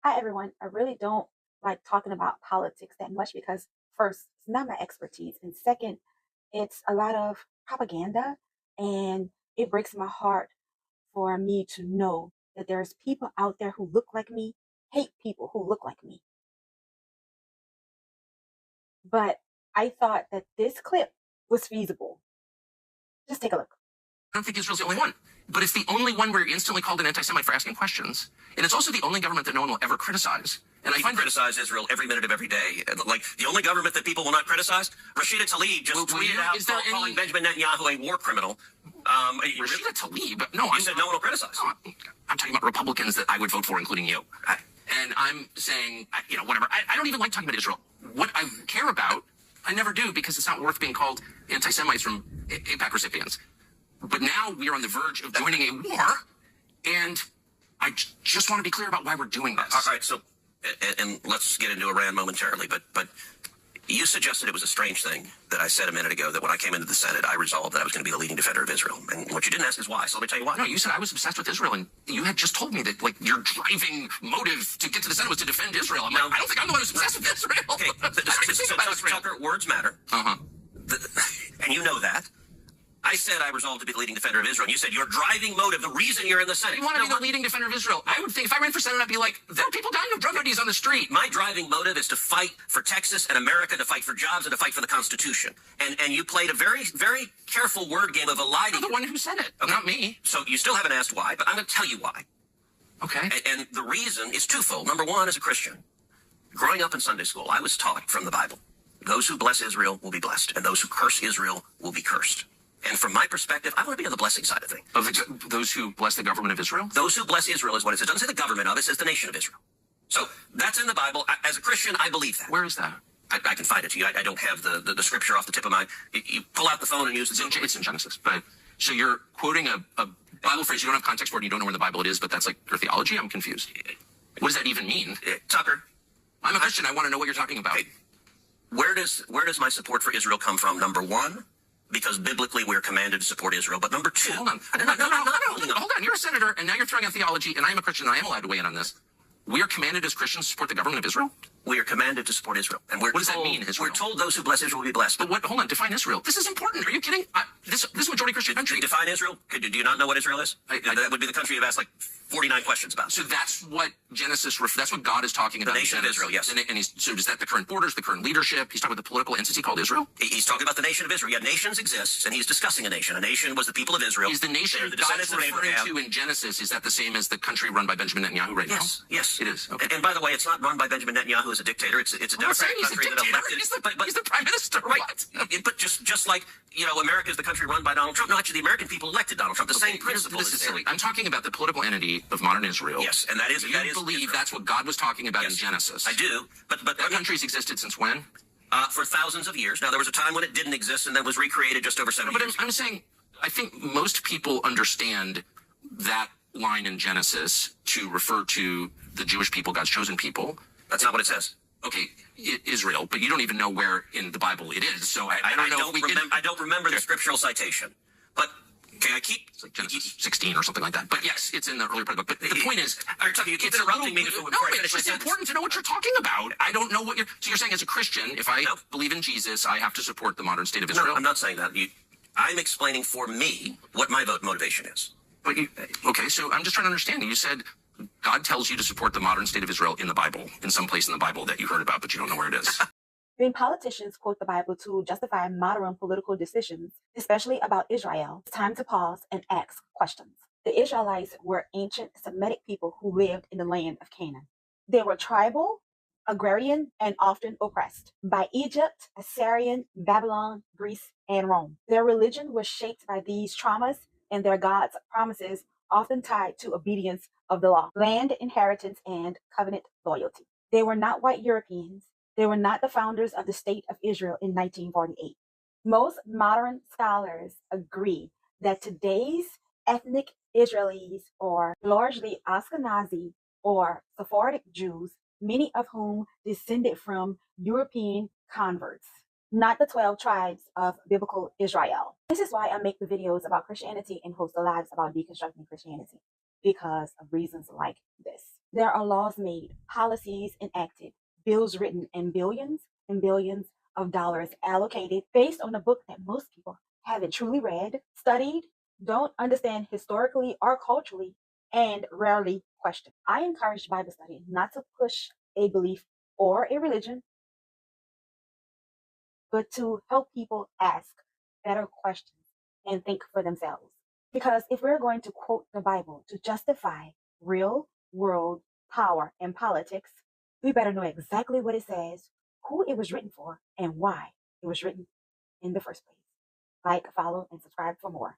Hi, everyone. I really don't like talking about politics that much because, first, it's not my expertise. And second, it's a lot of propaganda. And it breaks my heart for me to know that there's people out there who look like me, hate people who look like me. But I thought that this clip was feasible. Just take a look. I don't think Israel's the only one. But it's the only one where you're instantly called an anti-Semite for asking questions. And it's also the only government that no one will ever criticize. And I People find criticize Israel every minute of every day. Like, the only government that people will not criticize, Rashida Tlaib just tweeted out calling Benjamin Netanyahu a war criminal. Rashida Tlaib? No, You said no one will criticize. No, I'm talking about Republicans that I would vote for, including you. And I'm saying, whatever. I don't even like talking about Israel. What I care about, I never do because it's not worth being called anti-Semites from AIPAC recipients. But now we are on the verge of joining a war, and I just want to be clear about why we're doing this. All right, so, and let's get into Iran momentarily, but you suggested it was a strange thing that I said a minute ago, that when I came into the Senate, I resolved that I was going to be the leading defender of Israel. And what you didn't ask is why, so let me tell you why. No, you said I was obsessed with Israel, and you had just told me that, like, your driving motive to get to the Senate was to defend Israel. I'm like, I don't think I'm the one who's obsessed with Israel. Okay, Tucker, words matter. Uh-huh. And you know that. I said I resolved to be the leading defender of Israel. And you said your driving motive, the reason you're in the Senate. You want to be the leading defender of Israel. I would think if I ran for Senate, I'd be like, there are people dying of drug IDs on the street. My driving motive is to fight for Texas and America, to fight for jobs, and to fight for the Constitution. And you played a very, very careful word game of eliding. You're the one who said it, not me. So you still haven't asked why, but I'm going to tell you why. Okay. And the reason is twofold. Number one, as a Christian, growing up in Sunday school, I was taught from the Bible, those who bless Israel will be blessed, and those who curse Israel will be cursed. And from my perspective, I want to be on the blessing side of things. Of those who bless the government of Israel? Those who bless Israel is what it says. It doesn't say the government of, it says the nation of Israel. So that's in the Bible. As a Christian, I believe that. Where is that? I can find it to you. I don't have the scripture off the tip of my... You pull out the phone and use it. It's in Genesis. But so you're quoting a Bible phrase. You don't have context for it. You don't know where in the Bible it is, but that's like your theology? I'm confused. What does that even mean? Tucker. I'm a Christian. I want to know what you're talking about. Okay. Where does my support for Israel come from? Number one, because biblically we're commanded to support Israel. But number two... Hold on. Hold on. You're a senator, and now you're throwing out theology, and I am a Christian, and I am allowed to weigh in on this. We are commanded as Christians to support the government of Israel? We are commanded to support Israel. And what does that mean, Israel? We're told those who bless Israel will be blessed. But what? Hold on. Define Israel. This is important. Are you kidding? This majority Christian country. Define Israel? Do you not know what Israel is? That would be the country you've asked like 49 questions about. So that's what Genesis, that's what God is talking about. The nation of Israel, yes. And so is that the current borders, the current leadership? He's talking about the political entity called Israel? He's talking about the nation of Israel. Yeah, nations exist, and he's discussing a nation. A nation was the people of Israel. Is the nation God's referring to in Genesis, is that the same as the country run by Benjamin Netanyahu right now? Yes. It is. Okay. And by the way, it's not run by Benjamin Netanyahu as a dictator. It's a democratic country that elected. He's the prime minister, right? What? But just like, America is the country run by Donald Trump. No, actually, the American people elected Donald Trump. The same principle. This is silly. I'm talking about the political entity of modern Israel. Yes, and that is. You believe Israel. That's what God was talking about in Genesis? I do. But that country's existed since when? For thousands of years. Now, there was a time when it didn't exist, and then was recreated just over 70 years. But I'm saying, I think most people understand that line in Genesis to refer to the Jewish people, God's chosen people. That's not what it says. Okay, Israel, but you don't even know where in the Bible it is. So I don't know. I don't remember the scriptural citation. But okay, it's like Genesis 16 or something like that. But yes, it's in the earlier part of the book. But the point is, you keep interrupting me before I finish. It's important to know what you're talking about. I don't know what you're. So you're saying as a Christian, if I believe in Jesus, I have to support the modern state of Israel? No, I'm not saying that. I'm explaining for me what my vote motivation is. But okay, so I'm just trying to understand. You said God tells you to support the modern state of Israel in the Bible, in some place in the Bible that you heard about, but you don't know where it is. When politicians quote the Bible to justify modern political decisions, especially about Israel, it's time to pause and ask questions. The Israelites were ancient Semitic people who lived in the land of Canaan. They were tribal, agrarian, and often oppressed by Egypt, Assyrian, Babylon, Greece, and Rome. Their religion was shaped by these traumas and their God's promises, often tied to obedience of the law, land inheritance, and covenant loyalty. They were not white Europeans. They were not the founders of the State of Israel in 1948. Most modern scholars agree that today's ethnic Israelis are largely Ashkenazi or Sephardic Jews, many of whom descended from European converts, not the 12 tribes of biblical Israel. This is why I make the videos about Christianity and host the lives about deconstructing Christianity, because of reasons like this. There are laws made, policies enacted, bills written, and billions of dollars allocated based on a book that most people haven't truly read, studied, don't understand historically or culturally, and rarely question. I encourage Bible study not to push a belief or a religion, but to help people ask better questions and think for themselves. Because if we're going to quote the Bible to justify real world power and politics, we better know exactly what it says, who it was written for, and why it was written in the first place. Like, follow, and subscribe for more.